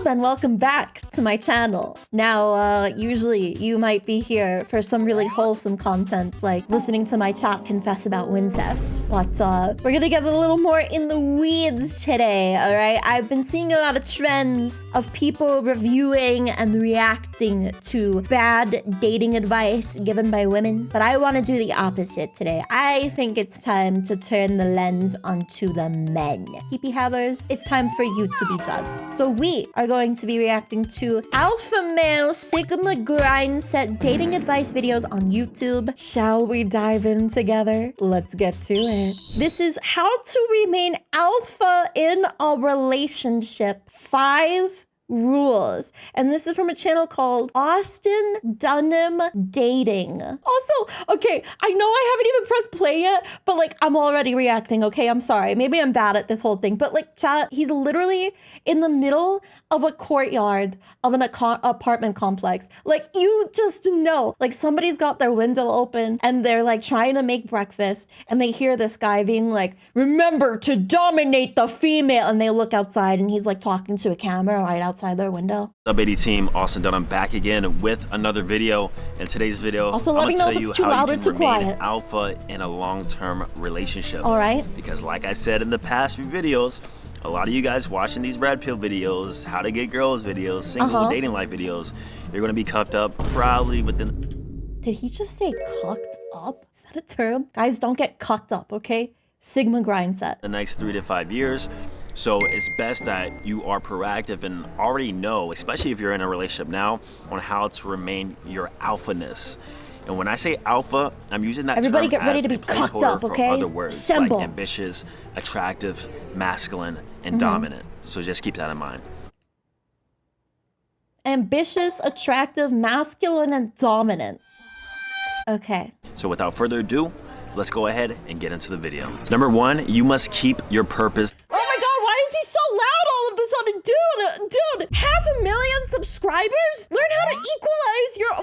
and welcome back to my channel. Now, usually you might be here for some really wholesome content, like listening to my chat confess about incest. But we're gonna get a little more in the weeds today, all right? I've been seeing a lot of trends of people reviewing and reacting to bad dating advice given by women, but I want to do the opposite today. I think it's time to turn the lens onto the men. Hippie havers, it's time for you to be judged. So we are going to be reacting to alpha male Sigma grind set dating advice videos on YouTube. Shall we dive in together? Let's get to it. This is how to remain alpha in a relationship. 5 rules. And this is from a channel called Austin Dunham Dating. Also, okay, I know I haven't even pressed play yet, but like I'm already reacting, okay? I'm sorry. Maybe I'm bad at this whole thing, but like chat, he's literally in the middle of a courtyard of an apartment complex. Like you just know, like somebody's got their window open and they're like trying to make breakfast and they hear this guy being like, remember to dominate the female. And they look outside and he's like talking to a camera right outside their window. What's up, AD team? Austin Dunham back again with another video. In today's video, also let me know if it's too loud or too quiet. Alpha in a long-term relationship. All right. Because like I said in the past few videos, a lot of you guys watching these red pill videos, how to get girls videos, single dating life videos, you're going to be cucked up probably within... Did he just say cucked up? Is that a term? Guys, don't get cucked up, okay? Sigma grind set. The next 3 to 5 years. So it's best that you are proactive and already know, especially if you're in a relationship now, on how to remain your alphaness. And when I say alpha, I'm using that Everybody term get ready as to be a cucked placeholder up, for okay? other words Symbol. like ambitious, attractive, masculine, and dominant. So just keep that in mind. Ambitious, attractive, masculine, and dominant. Okay. So without further ado, let's go ahead and get into the video. Number 1, you must keep your purpose. Oh my god, why is he so loud all of a sudden? Dude, 500,000 subscribers? Learn how to equalize your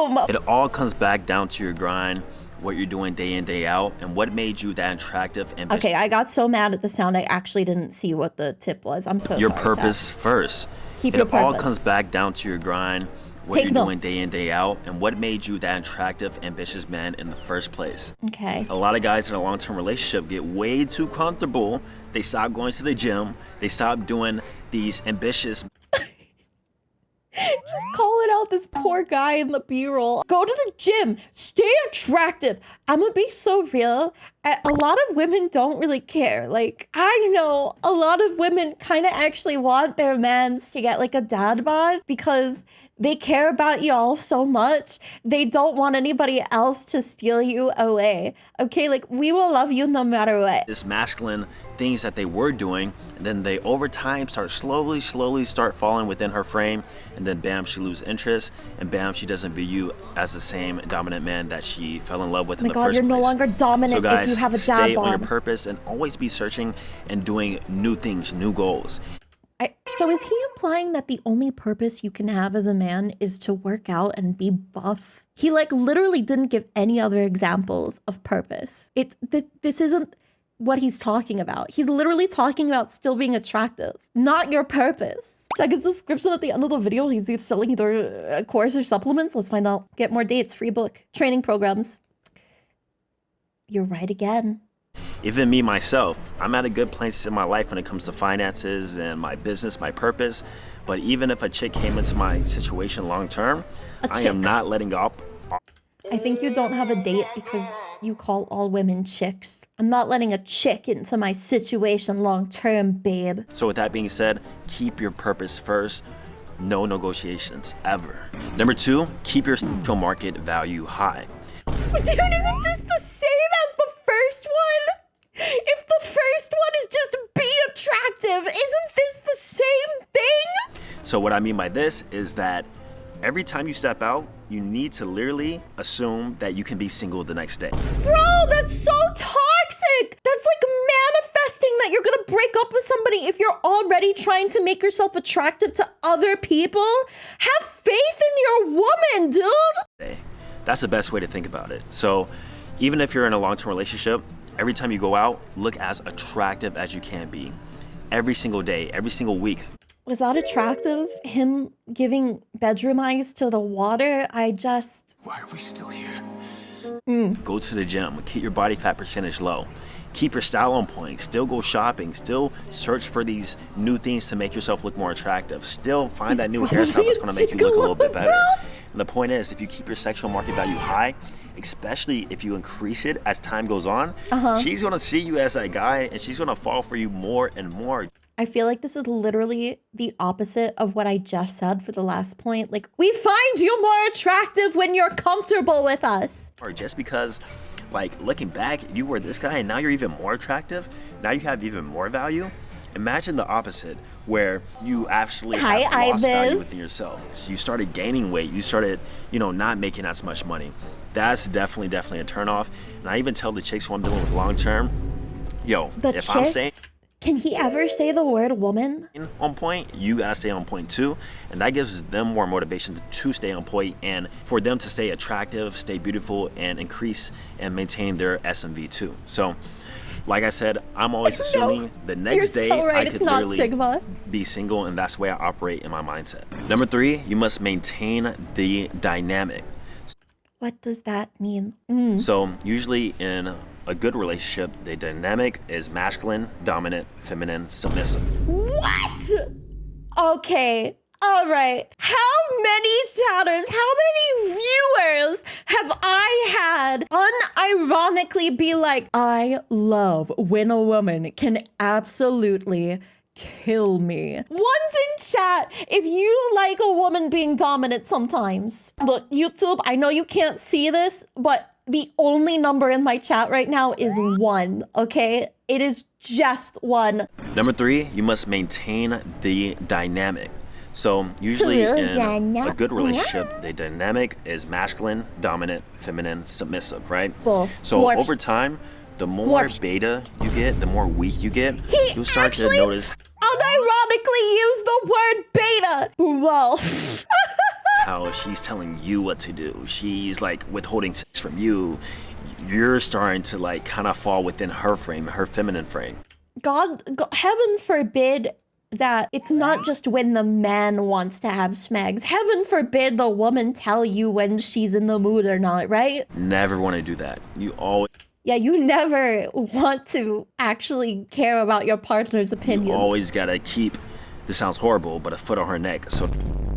volume. It all comes back down to your grind, what you're doing day in, day out, and what made you that attractive and okay, I got so mad at the sound, I actually didn't see what the tip was. I'm so sorry. Your purpose first. Keep your purpose. It all comes back down to your grind, what you're doing day in, day out, and what made you that attractive, ambitious man in the first place. Okay. A lot of guys in a long-term relationship get way too comfortable. They stop going to the gym. They stop doing these ambitious... Just calling out this poor guy in the B-roll. Go to the gym. Stay attractive. I'm gonna be so real. A lot of women don't really care. Like, I know a lot of women kind of actually want their mans to get like a dad bod because they care about y'all so much. They don't want anybody else to steal you away. Okay, like we will love you no matter what. This masculine things that they were doing, and then they over time start slowly start falling within her frame, and then bam, she loses interest, and bam, she doesn't view you as the same dominant man that she fell in love with in the first place. Oh my god, you're no longer dominant so guys, if you have a dad stay bod. on your purpose and always be searching and doing new things, new goals. So is he implying that the only purpose you can have as a man is to work out and be buff? He like literally didn't give any other examples of purpose. This isn't what he's talking about. He's literally talking about still being attractive, not your purpose. Check his description at the end of the video. He's selling either a course or supplements. Let's find out. Get more dates, free book, training programs. You're right again. Even me, myself, I'm at a good place in my life when it comes to finances and my business, my purpose. But even if a chick came into my situation long term, I am not letting up. I think you don't have a date because you call all women chicks. I'm not letting a chick into my situation long term, babe. So with that being said, keep your purpose first. No negotiations, ever. Number 2, keep your social market value high. Dude, isn't this the same as the first one? If the first one is just be attractive, isn't this the same thing? So what I mean by this is that every time you step out, you need to literally assume that you can be single the next day. Bro, that's so toxic. That's like manifesting that you're gonna break up with somebody if you're already trying to make yourself attractive to other people. Have faith in your woman, dude. That's the best way to think about it. So even if you're in a long-term relationship, every time you go out, look as attractive as you can be. Every single day, every single week. Was that attractive? Him giving bedroom eyes to the water? Why are we still here? Go to the gym, keep your body fat percentage low. Keep your style on point. Still go shopping. Still search for these new things to make yourself look more attractive. Still find that new hairstyle that's going to make you look a little bit better. And the point is, if you keep your sexual market value high, especially if you increase it as time goes on, she's going to see you as that guy and she's going to fall for you more and more. I feel like this is literally the opposite of what I just said for the last point. Like, we find you more attractive when you're comfortable with us. Or just because, like, looking back, you were this guy and now you're even more attractive. Now you have even more value. Imagine the opposite, where you actually have lost value within yourself. So you started gaining weight. You started, not making as much money. That's definitely a turnoff. And I even tell the chicks who I'm dealing with long term, I'm saying can he ever say the word woman? On point, you gotta stay on point too, and that gives them more motivation to stay on point and for them to stay attractive, stay beautiful, and increase and maintain their SMV too. So, like I said, I'm always assuming the next day I could literally be single, and that's the way I operate in my mindset. Number 3, you must maintain the dynamic. What does that mean? So usually in a good relationship, the dynamic is masculine, dominant, feminine, submissive. What? Okay. All right. How many chatters, how many viewers have I had unironically be like, I love when a woman can absolutely kill me. One's in chat if you like a woman being dominant sometimes. Look, YouTube, I know you can't see this, but the only number in my chat right now is 1, okay? It is just 1. Number 3, you must maintain the dynamic. So usually in a good relationship, the dynamic is masculine, dominant, feminine, submissive, right? So over time, the more beta you get, the more weak you get, you'll start to notice unironically use the word beta. Well, how she's telling you what to do. She's like withholding sex from you. You're starting to like kind of fall within her frame, her feminine frame. God, heaven forbid that it's not just when the man wants to have smags. Heaven forbid the woman tell you when she's in the mood or not, right? Never want to do that. You always... Yeah, you never want to actually care about your partner's opinion. You always gotta keep, this sounds horrible, but a foot on her neck. So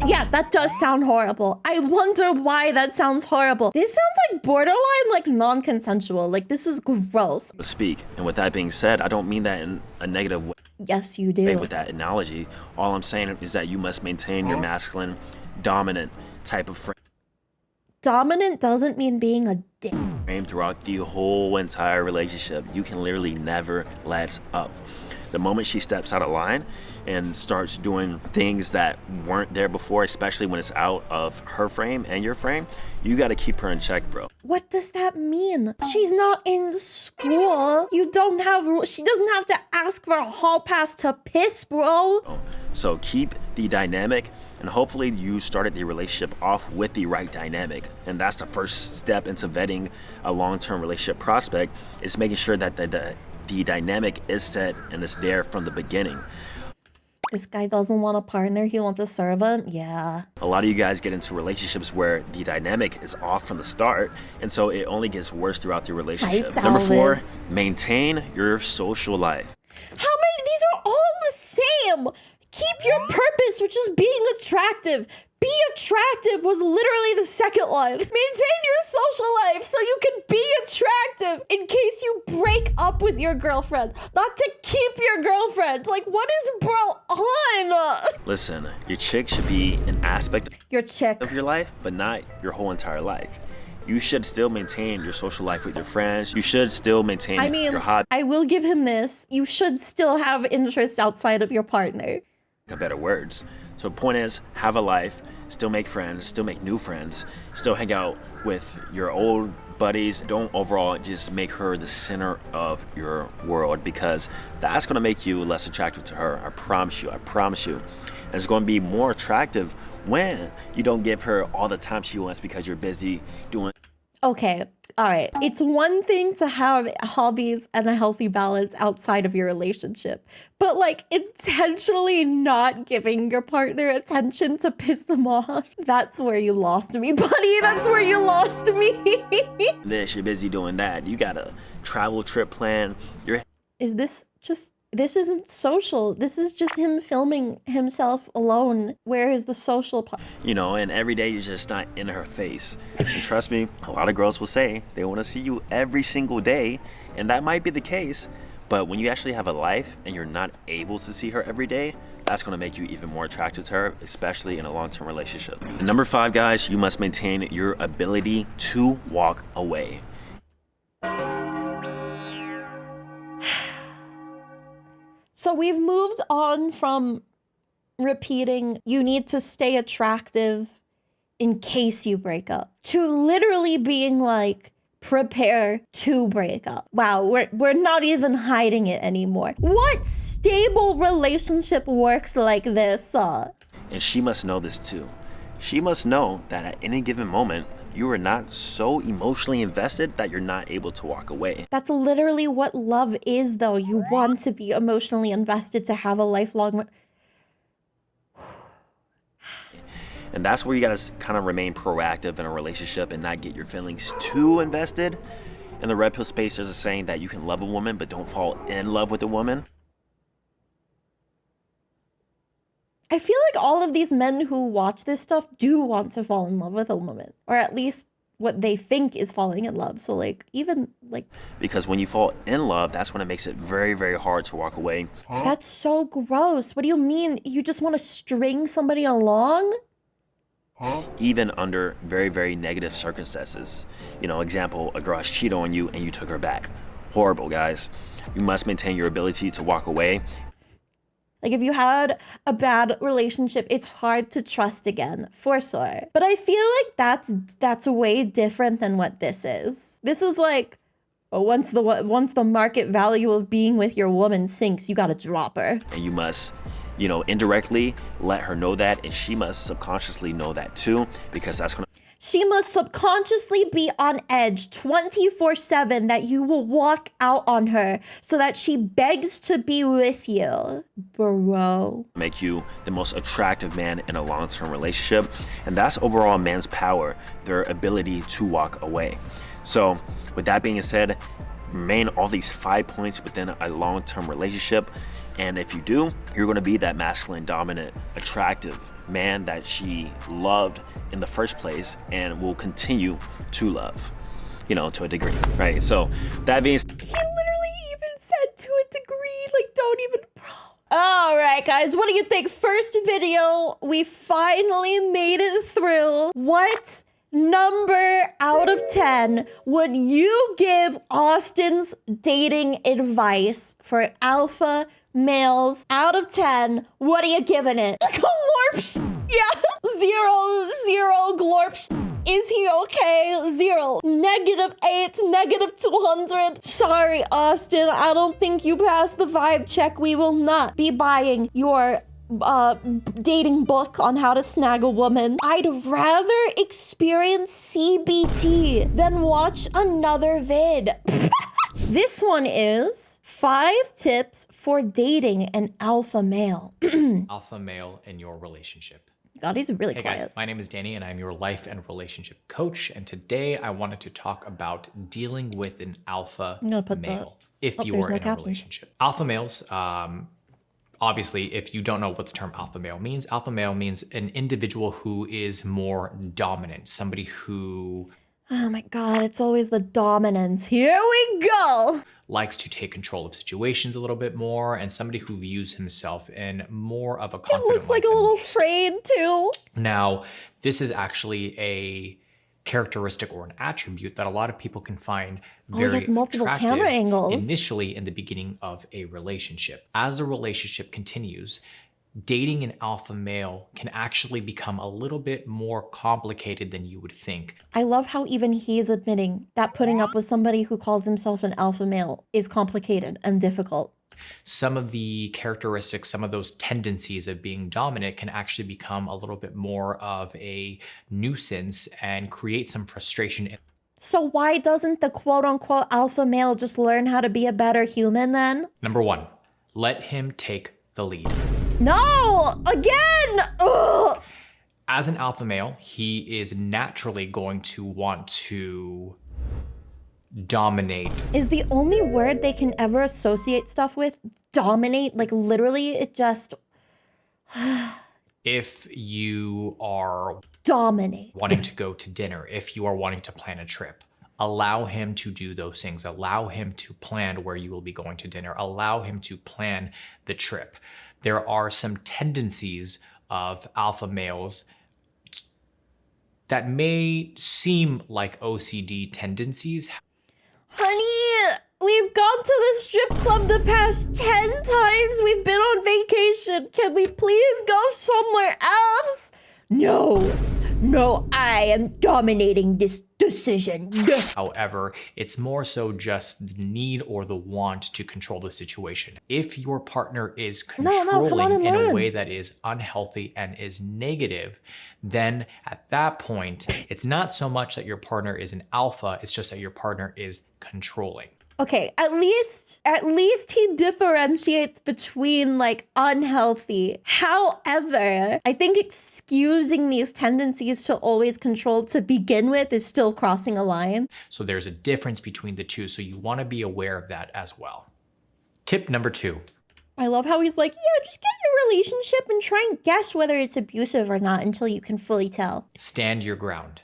yeah, that does sound horrible. I wonder why that sounds horrible. This sounds like borderline, like non-consensual. Like, this is gross. Speak. And with that being said, I don't mean that in a negative way. Yes, you do. With that analogy, all I'm saying is that you must maintain your masculine, dominant type of frame. Dominant doesn't mean being a dick. Throughout the whole entire relationship, you can literally never let up. The moment she steps out of line and starts doing things that weren't there before, especially when it's out of her frame and your frame, you got to keep her in check, bro. What does that mean? She's not in school. She doesn't have to ask for a hall pass to piss, bro. So keep the dynamic, and hopefully you started the relationship off with the right dynamic. And that's the first step into vetting a long-term relationship prospect, is making sure that the dynamic is set and it's there from the beginning. This guy doesn't want a partner, he wants a servant? Yeah. A lot of you guys get into relationships where the dynamic is off from the start, and so it only gets worse throughout the relationship. Number 4, maintain your social life. How many? These are all the same. Keep your purpose, which is being attractive. Be attractive was literally the second one. Maintain your social life so you can be attractive in case you break up with your girlfriend. Not to keep your girlfriend. Like, what is bro on? Listen, your chick should be an aspect of your life, but not your whole entire life. You should still maintain your social life with your friends. You should still maintain your hobby. I will give him this. You should still have interests outside of your partner. Better words. So the point is, have a life, still make friends, still make new friends, still hang out with your old buddies. Don't overall just make her the center of your world, because that's going to make you less attractive to her. I promise you. And it's going to be more attractive when you don't give her all the time she wants because you're busy doing... Okay, all right, it's one thing to have hobbies and a healthy balance outside of your relationship, but like intentionally not giving your partner attention to piss them off, that's where you lost me, buddy. That's where you lost me. This, you're busy doing that. You got a travel trip plan. This isn't social. This is just him filming himself alone. Where is the social part? You know, and every day you're just not in her face. And trust me, a lot of girls will say they want to see you every single day, and that might be the case, but when you actually have a life and you're not able to see her every day, that's going to make you even more attracted to her, especially in a long-term relationship. And number 5, guys, you must maintain your ability to walk away. So we've moved on from repeating you need to stay attractive in case you break up to literally being like, prepare to break up. Wow, we're not even hiding it anymore. What stable relationship works like this? And she must know this too. She must know that at any given moment, you are not so emotionally invested that you're not able to walk away. That's literally what love is, though. You want to be emotionally invested to have a lifelong... And that's where you gotta kind of remain proactive in a relationship and not get your feelings too invested. In the red pill space, there's a saying that you can love a woman, but don't fall in love with a woman. I feel like all of these men who watch this stuff do want to fall in love with a woman, or at least what they think is falling in love. So like, even like... Because when you fall in love, that's when it makes it very, very hard to walk away. That's so gross. What do you mean? You just want to string somebody along? Even under very, very negative circumstances. You know, example, a girl has cheated on you and you took her back. Horrible, guys. You must maintain your ability to walk away. Like if you had a bad relationship, it's hard to trust again, for sure. But I feel like that's way different than what this is. This is like, once the market value of being with your woman sinks, you gotta drop her. And you must, you know, indirectly let her know that, and she must subconsciously know that too, because that's gonna... She must subconsciously be on edge 24/7 that you will walk out on her so that she begs to be with you, bro. Make you the most attractive man in a long-term relationship. And that's overall a man's power, their ability to walk away. So with that being said, remain all these 5 points within a long-term relationship. And if you do, you're going to be that masculine, dominant, attractive man that she loved in the first place and will continue to love, you know, to a degree, right? So that being said, he literally even said to a degree, like, don't even, bro. All right, guys, what do you think? First video, we finally made it through. What number out of 10 would you give Austin's dating advice for alpha males? Out of 10, what are you giving it? Glorpsh. Yeah, 0 glorpsh. Is he okay? 0. -8, -200. Sorry, Austin, I don't think you passed the vibe check. We will not be buying your dating book on how to snag a woman. I'd rather experience CBT than watch another vid. This one is 5 tips for dating an alpha male. Alpha male in your relationship. God, he's really Hey quiet. guys, my name is Danny and I'm your life and relationship coach. And today I wanted to talk about dealing with an alpha male if you are in a relationship. Alpha males, obviously, if you don't know what the term alpha male means an individual who is more dominant, somebody who... Oh my God, it's always the dominance. Here we go. Likes to take control of situations a little bit more, and somebody who views himself in more of a confident It looks like a little afraid too. Now, this is actually a characteristic or an attribute that a lot of people can find very he has multiple attractive camera angles. Initially in the beginning of a relationship. As the relationship continues, dating an alpha male can actually become a little bit more complicated than you would think. I love how even he's admitting that putting up with somebody who calls himself an alpha male is complicated and difficult. Some of the characteristics, some of those tendencies of being dominant can actually become a little bit more of a nuisance and create some frustration. So why doesn't the quote-unquote alpha male just learn how to be a better human then? Number 1, let him take the lead. No! Again! Ugh! As an alpha male, he is naturally going to want to dominate. Is the only word they can ever associate stuff with dominate? Like literally, it just... If you are dominate. wanting to go to dinner, if you are wanting to plan a trip, allow him to do those things. Allow him to plan where you will be going to dinner. Allow him to plan the trip. There are some tendencies of alpha males that may seem like OCD tendencies. Honey, we've gone to the strip club the past 10 times we've been on vacation. Can we please go somewhere else? No, I am dominating this decision. Yes. However, it's more so just the need or the want to control the situation. If your partner is controlling in a way that is unhealthy and is negative, then at that point, it's not so much that your partner is an alpha, it's just that your partner is controlling. Okay, at least he differentiates between like unhealthy. However, I think excusing these tendencies to always control to begin with is still crossing a line. So there's a difference between the two, so you want to be aware of that as well. Tip number 2. I love how he's like, yeah, just get in a relationship and try and guess whether it's abusive or not until you can fully tell. Stand your ground.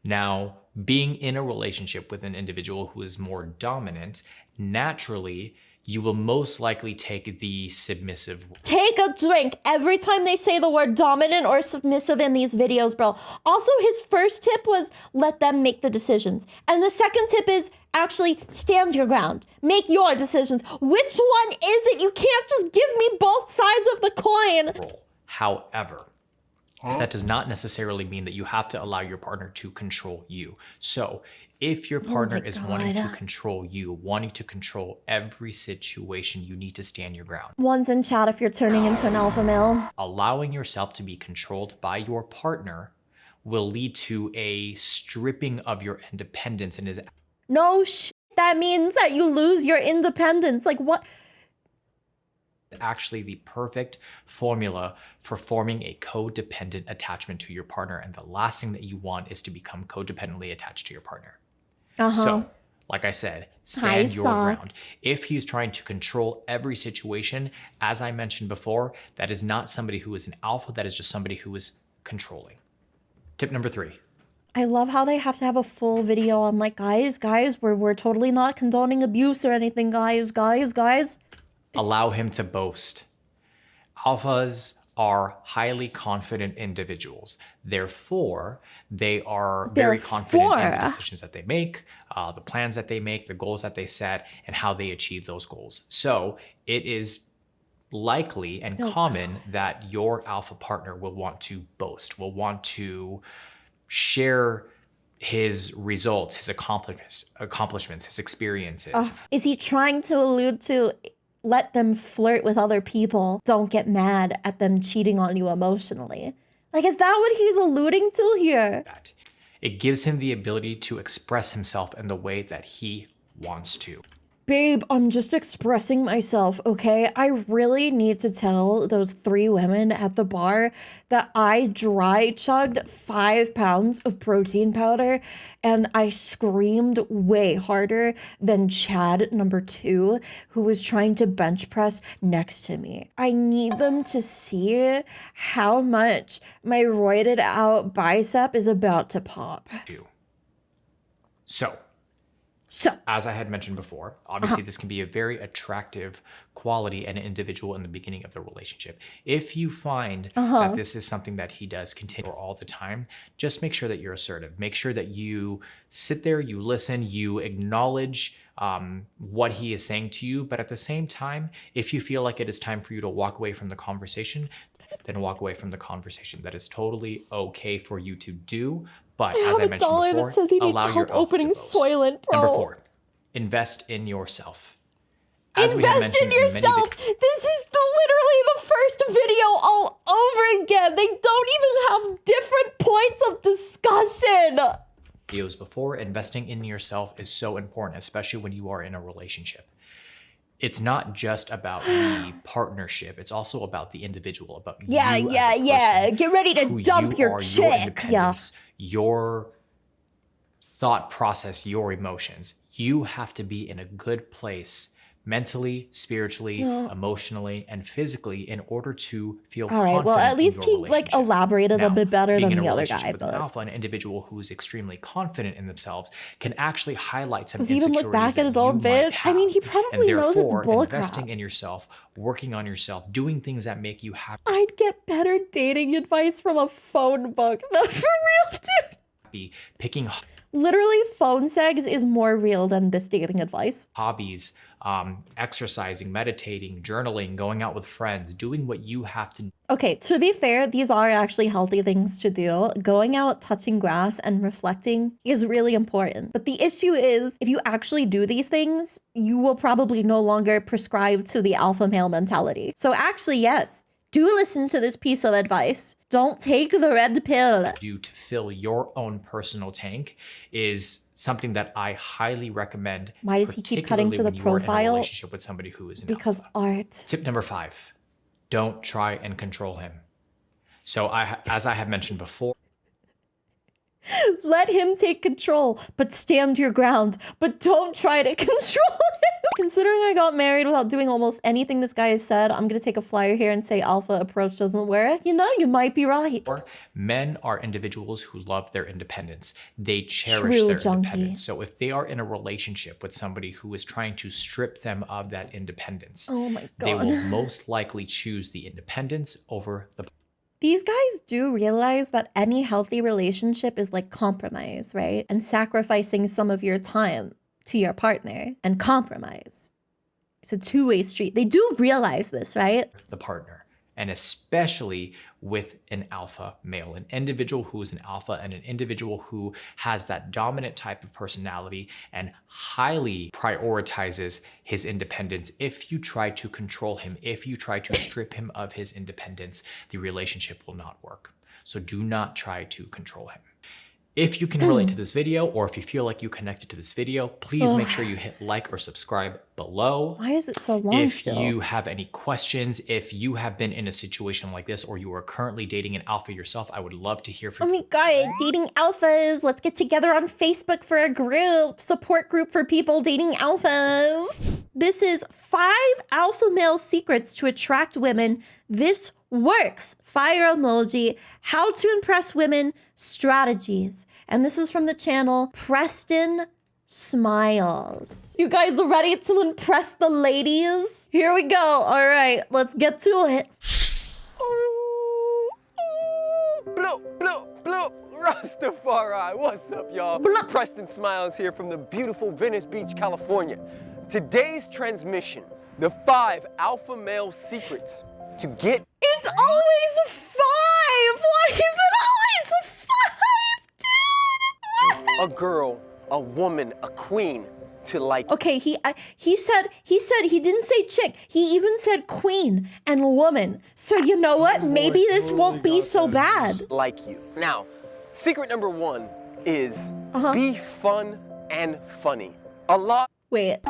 Now, being in a relationship with an individual who is more dominant, naturally, you will most likely take the submissive. Take a drink every time they say the word dominant or submissive in these videos, bro. Also, his first tip was let them make the decisions. And the second tip is actually stand your ground. Make your decisions. Which one is it? You can't just give me both sides of the coin. However, that does not necessarily mean that you have to allow your partner to control you. So if your partner is wanting to control you, wanting to control every situation, you need to stand your ground. One's in chat if you're turning into an alpha male. Allowing yourself to be controlled by your partner will lead to a stripping of your independence and is no shit. That means that you lose your independence. Like what? Actually the perfect formula for forming a codependent attachment to your partner. And the last thing that you want is to become codependently attached to your partner. So, like I said, stand your ground. If he's trying to control every situation, as I mentioned before, that is not somebody who is an alpha. That is just somebody who is controlling. Tip number 3. I love how they have to have a full video on like, guys, we're totally not condoning abuse or anything, guys. Allow him to boast. Alphas are highly confident individuals. Therefore, they are very confident in the decisions that they make, the plans that they make, the goals that they set, and how they achieve those goals. So it is likely and common that your alpha partner will want to boast, will want to share his results, his accomplishments, his experiences. Is he trying to allude to let them flirt with other people? Don't get mad at them cheating on you emotionally. Like, is that what he's alluding to here? It gives him the ability to express himself in the way that he wants to. Babe, I'm just expressing myself, okay? I really need to tell those 3 women at the bar that I dry chugged 5 pounds of protein powder and I screamed way harder than Chad number 2, who was trying to bench press next to me. I need them to see how much my roided out bicep is about to pop. So, as I had mentioned before, obviously this can be a very attractive quality in an individual in the beginning of the relationship. If you find that this is something that he does continue all the time, just make sure that you're assertive. Make sure that you sit there, you listen, you acknowledge what he is saying to you. But at the same time, if you feel like it is time for you to walk away from the conversation, then walk away from the conversation. That is totally okay for you to do. But as I mentioned before, that says he needs help opening Soylent, bro. Number 4, invest in yourself. Invest in yourself. This is literally the first video all over again. They don't even have different points of discussion. videos before, investing in yourself is so important, especially when you are in a relationship. It's not just about the partnership. It's also about the individual, about you as a person, Get ready to dump your chick. Your independence, your thought process, your emotions. You have to be in a good place mentally, spiritually, emotionally, and physically in order to feel confident. All right, well, at least he like elaborated a bit better than the other guy. But an alpha, an individual who is extremely confident in themselves, can actually highlight some Does he insecurities even look back at his that old you might vids? have. I mean, he probably knows it's bullcrap. Investing in yourself, working on yourself, doing things that make you happy. I'd get better dating advice from a phone book. No, for real, dude. Picking literally phone sex is more real than this dating advice. Hobbies, exercising, meditating, journaling, going out with friends, doing what you have to. Okay, to be fair, these are actually healthy things to do. Going out, touching grass, and reflecting is really important. But the issue is, if you actually do these things, you will probably no longer prescribe to the alpha male mentality. So actually, yes, do listen to this piece of advice. Don't take the red pill. Do to fill your own personal tank is something that I highly recommend. Why does he keep cutting to the profile? In a relationship with somebody who is an because alpha. Art. Tip number 5, don't try and control him. So as I have mentioned before, let him take control, but stand your ground. But don't try to control him. Considering I got married without doing almost anything this guy has said, I'm gonna take a flyer here and say alpha approach doesn't work. You know, you might be right. Men are individuals who love their independence. They cherish their independence. So if they are in a relationship with somebody who is trying to strip them of that independence, oh my God, they will most likely choose the independence over the. These guys do realize that any healthy relationship is like compromise, right? And sacrificing some of your time to your partner and compromise. It's a two-way street. They do realize this, right? The partner, and especially with an alpha male, an individual who is an alpha and an individual who has that dominant type of personality and highly prioritizes his independence. If you try to control him, if you try to strip him of his independence, the relationship will not work. So do not try to control him. If you can relate to this video, or if you feel like you connected to this video, please make sure you hit like or subscribe below. Why is it so long still? If you have any questions, if you have been in a situation like this, or you are currently dating an alpha yourself, I would love to hear from you. Oh my God, dating alphas. Let's get together on Facebook for a group, support group for people dating alphas. This is 5 alpha male secrets to attract women. This works. Fire emoji. How to impress women strategies. And this is from the channel Prestion Smiles. You guys are ready to impress the ladies? Here we go. All right, let's get to it. Bloop, bloop, bloop. Rastafari. What's up, y'all? Preston Smiles here from the beautiful Venice Beach, California. Today's transmission, the 5 alpha male secrets to get. It's always 5. Why is it always 5, dude? A girl, a woman, a queen to like. Okay, he said he didn't say chick. He even said queen and woman. So you know what? Maybe this won't be so bad. Like you. Now, secret number 1 is be fun and funny. A lot. Wait,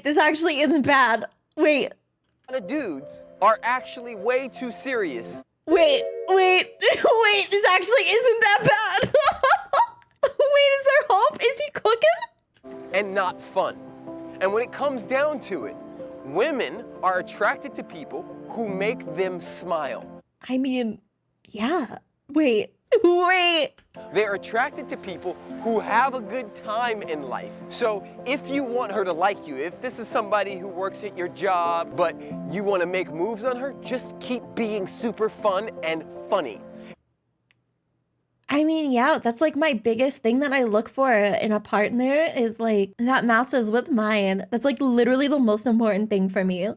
this actually isn't bad. Wait. A lot of dudes are actually way too serious. Wait, this actually isn't that bad. Wait, is there hope? Is he cooking? And not fun. And when it comes down to it, women are attracted to people who make them smile. I mean, yeah. Wait. They're attracted to people who have a good time in life. So if you want her to like you, if this is somebody who works at your job, but you want to make moves on her, just keep being super fun and funny. I mean, yeah, that's like my biggest thing that I look for in a partner is like that matches with mine. That's like literally the most important thing for me. Is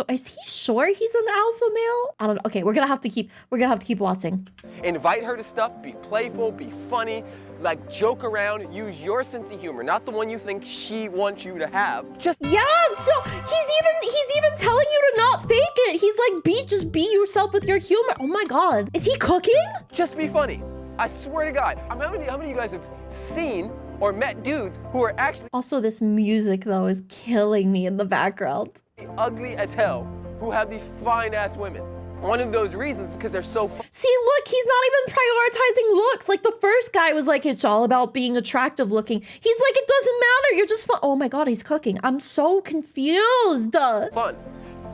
he sure he's an alpha male? I don't know. Okay, we're gonna have to keep watching. Invite her to stuff, be playful, be funny, like joke around, use your sense of humor, not the one you think she wants you to have. Yeah, so he's even telling you to not fake it. He's like, just be yourself. yourself with your humor. Oh my God. Is he cooking? Just be funny. I swear to God. How many of you guys have seen or met dudes who are actually Also, this music though is killing me in the background. ugly as hell who have these fine ass women? One of those reasons is because they're so See, look, he's not even prioritizing looks. Like the first guy was like, it's all about being attractive looking. He's like, it doesn't matter. You're just fun. Oh my God, he's cooking. I'm so confused. fun.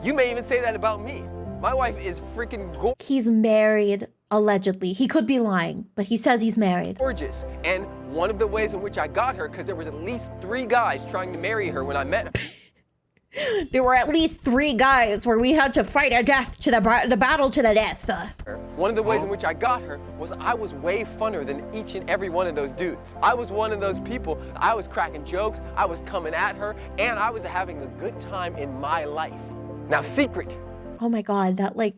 You may even say that about me. My wife is freaking He's married, allegedly. He could be lying, but he says he's married. gorgeous. And one of the ways in which I got her, because there was at least 3 guys trying to marry her when I met her. There were at least 3 guys where we had to fight a death to the battle to the death. One of the ways in which I got her was I was way funner than each and every one of those dudes. I was one of those people. I was cracking jokes, I was coming at her, and I was having a good time in my life. Now, secret. Oh my God, that like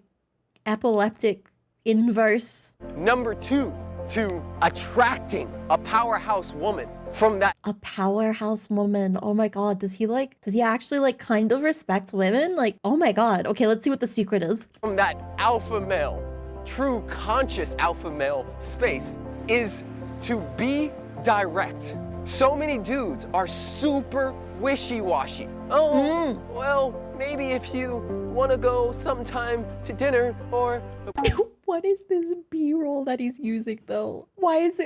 epileptic inverse. Number 2 to attracting a powerhouse woman from that. A powerhouse woman. Oh my God, does he actually like kind of respect women? Like, oh my God. Okay, let's see what the secret is. From that alpha male, true conscious alpha male space is to be direct. So many dudes are super wishy-washy. Oh, well, maybe if you want to go sometime to dinner or... What is this B-roll that he's using though? Why is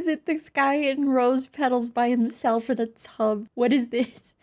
it this guy in rose petals by himself in a tub? What is this?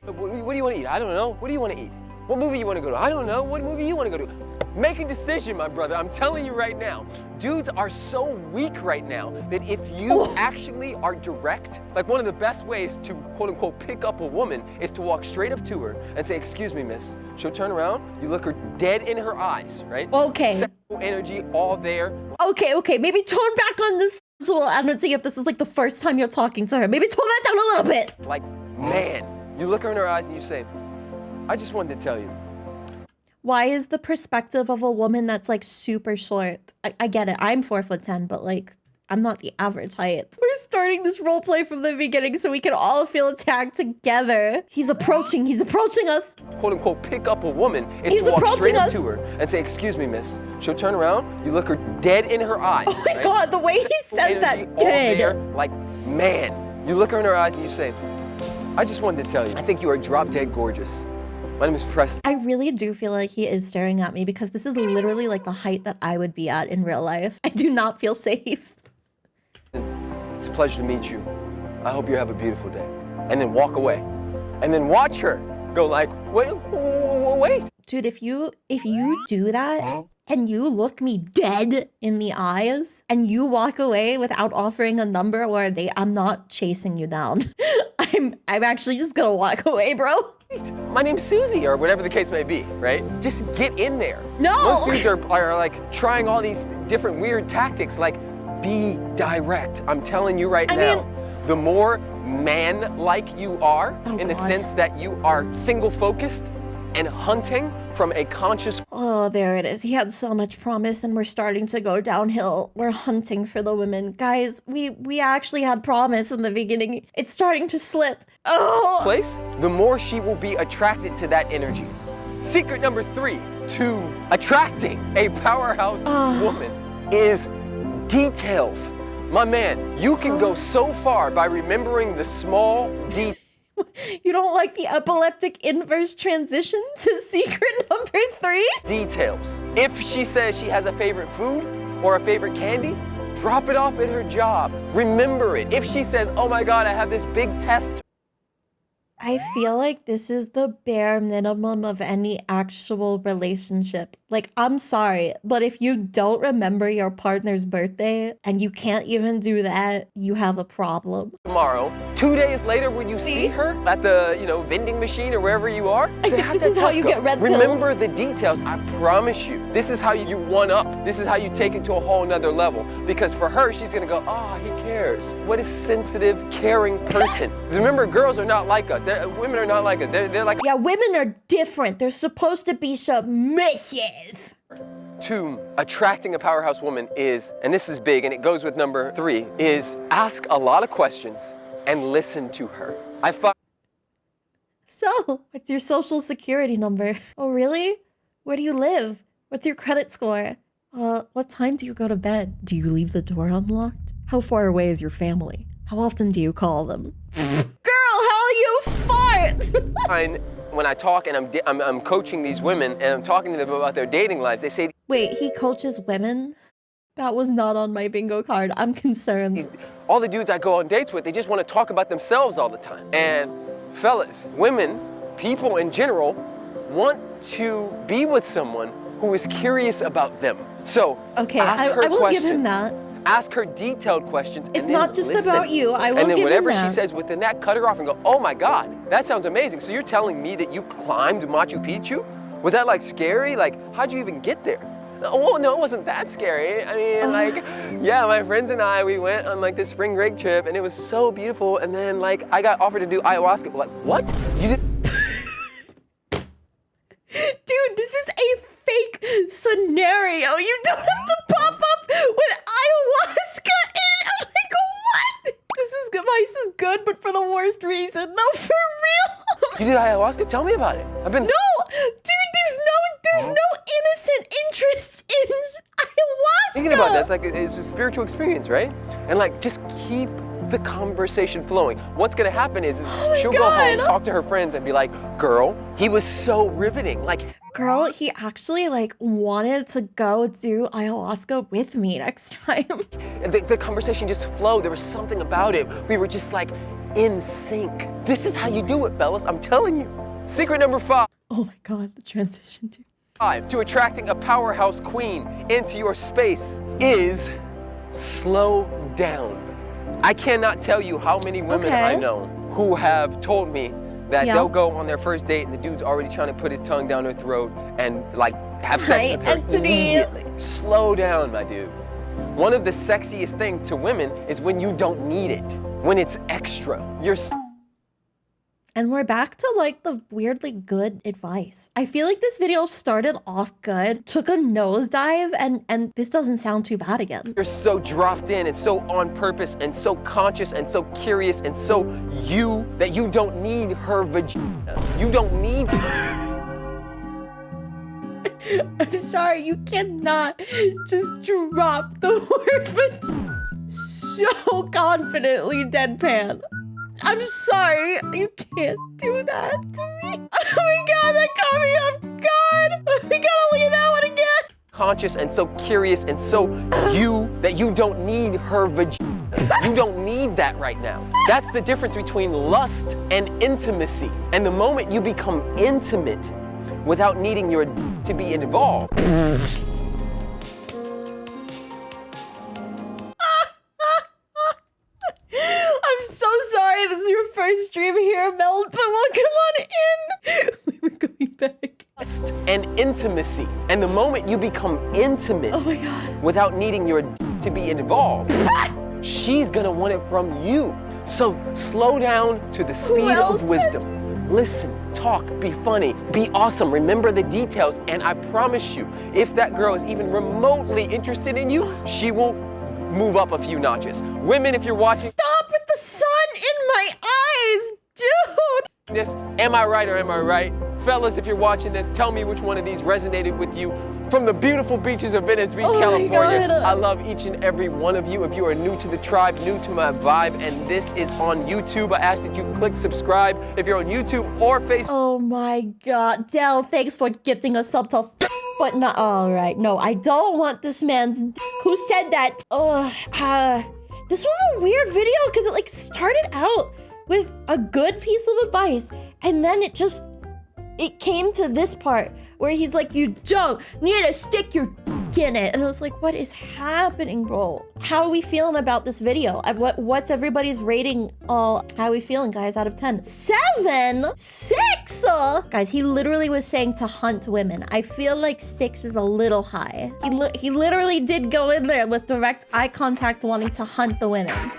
What do you want to eat? I don't know. What do you want to eat? What movie you want to go to? I don't know. What movie you want to go to? Make a decision, my brother. I'm telling you right now. Dudes are so weak right now that if you actually are direct, like one of the best ways to quote unquote pick up a woman is to walk straight up to her and say, "Excuse me, miss." She'll turn around, you look her dead in her eyes, right? Okay. Sexual energy all there. Okay. Maybe tone back on this. So I don't see if this is like the first time you're talking to her. Maybe tone that down a little bit. Like, man. You look her in her eyes and you say, "I just wanted to tell you." Why is the perspective of a woman that's like super short? I get it. I'm 4'10", but like I'm not the average height. We're starting this role play from the beginning so we can all feel attacked together. He's approaching us. Quote unquote pick up a woman is to walk straight up to her and say, "Excuse me, miss." She'll turn around, you look her dead in her eyes. Oh my God, the way he says that, All dead. there, like, man. You look her in her eyes and you say, "I just wanted to tell you, I think you are drop dead gorgeous. My name is Preston." I really do feel like he is staring at me because this is literally like the height that I would be at in real life. I do not feel safe. It's a pleasure to meet you. I hope you have a beautiful day. And then walk away. And then watch her go like, wait. Dude, if you do that and you look me dead in the eyes and you walk away without offering a number or a date, I'm not chasing you down. I'm actually just gonna walk away, bro. My name's Susie, or whatever the case may be, right? Just get in there. No! Most dudes are like trying all these different weird tactics, like be direct. I'm telling you right now, the more man-like you are, in the sense that you are single-focused and hunting from a conscious... Oh, there it is. He had so much promise and we're starting to go downhill. We're hunting for the women. Guys, we actually had promise in the beginning. It's starting to slip. Oh! Place, the more she will be attracted to that energy. Secret number 3 to attracting a powerhouse woman is details. My man, you can go so far by remembering the small details. You don't like the epileptic inverse transition to secret number 3? Details. If she says she has a favorite food or a favorite candy, drop it off at her job. Remember it. If she says, "Oh my God, I have this big test." I feel like this is the bare minimum of any actual relationship. Like, I'm sorry, but if you don't remember your partner's birthday and you can't even do that, you have a problem. Tomorrow, 2 days later, when you see her at the, vending machine or wherever you are, I think this is how you get red pilled. Remember the details. I promise you. This is how you one up. This is how you take it to a whole nother level. Because for her, she's gonna go, "Oh, he cares. What a sensitive, caring person." Because remember, girls are not like us. Women are not like us. They're like... Yeah, women are different. They're supposed to be submissive. To attracting a powerhouse woman is, and this is big, and it goes with number 3, is ask a lot of questions and listen to her. So, what's your social security number? Oh, really? Where do you live? What's your credit score? What time do you go to bed? Do you leave the door unlocked? How far away is your family? How often do you call them? Girl, how you fart? When I talk and I'm coaching these women and I'm talking to them about their dating lives, they say, wait, he coaches women? That was not on my bingo card. I'm concerned. All the dudes I go on dates with, they just want to talk about themselves all the time. And fellas, women, people in general, want to be with someone who is curious about them. So, okay, I will give him that. Ask her detailed questions. It's not just about you. I will give him that. And then whatever she says within that, cut her off and go, oh my God, that sounds amazing. So you're telling me that you climbed Machu Picchu? Was that like scary? Like, how'd you even get there? Oh, no, it wasn't that scary. I mean, like, yeah, my friends and I, we went on like this spring break trip and it was so beautiful. And then like, I got offered to do ayahuasca. Like, what? You did? Dude, this is a fake scenario. You don't have to pop up with ayahuasca in. I'm like, what? This advice is good, but for the worst reason. No, for real. You did ayahuasca? Tell me about it. No, dude, there's no innocent interest in ayahuasca. Thinking about this, like, it's a spiritual experience, right? And like, just keep the conversation flowing. What's gonna happen is she'll go home, talk to her friends and be like, girl, he was so riveting. Like, girl, he actually like wanted to go do ayahuasca with me next time. And the conversation just flowed. There was something about it. We were just like in sync. This is how you do it, fellas. I'm telling you. Secret number 5. Oh my God, the transition to 5 to attracting a powerhouse queen into your space is slow down. I cannot tell you how many women I know who have told me that they'll go on their first date and the dude's already trying to put his tongue down their throat and like have sex with her immediately. Slow down, my dude. One of the sexiest things to women is when you don't need it, when it's extra. And we're back to like the weirdly good advice. I feel like this video started off good, took a nosedive, and this doesn't sound too bad again. You're so dropped in and so on purpose and so conscious and so curious and so you that you don't need her vagina. You don't need I'm sorry, you cannot just drop the word vagina so confidently, deadpan. I'm sorry, you can't do that to me. Oh my God, that caught me off guard. We gotta leave that one again. Conscious and so curious and so you that you don't need her vagina. You don't need that right now. That's the difference between lust and intimacy. And the moment you become intimate without needing your to be involved. I'm so sorry, this is your first stream here, Mel, but welcome on in. We were going back. And intimacy. And the moment you become intimate without needing your to be involved, she's gonna want it from you. So slow down to the speed of wisdom. Listen, talk, be funny, be awesome, remember the details, and I promise you, if that girl is even remotely interested in you, she will move up a few notches. Women, if you're watching— Stop with the sun in my eyes, dude! This, am I right or am I right? Fellas, if you're watching this, tell me which one of these resonated with you. From the beautiful beaches of Venice Beach, California, I love each and every one of you. If you are new to the tribe, new to my vibe, and this is on YouTube, I ask that you click subscribe if you're on YouTube or Facebook. Oh my God, Del, thanks for gifting a sub to but not all right. No, I don't want this man's who said that. This was a weird video because it like started out with a good piece of advice and then it came to this part where he's like, you don't need to stick your in it. And I was like, what is happening, bro? How are we feeling about this video? What's everybody's rating? How are we feeling, guys, out of 10? 7? 6? Guys, he literally was saying to hunt women. I feel like 6 is a little high. He literally did go in there with direct eye contact wanting to hunt the women.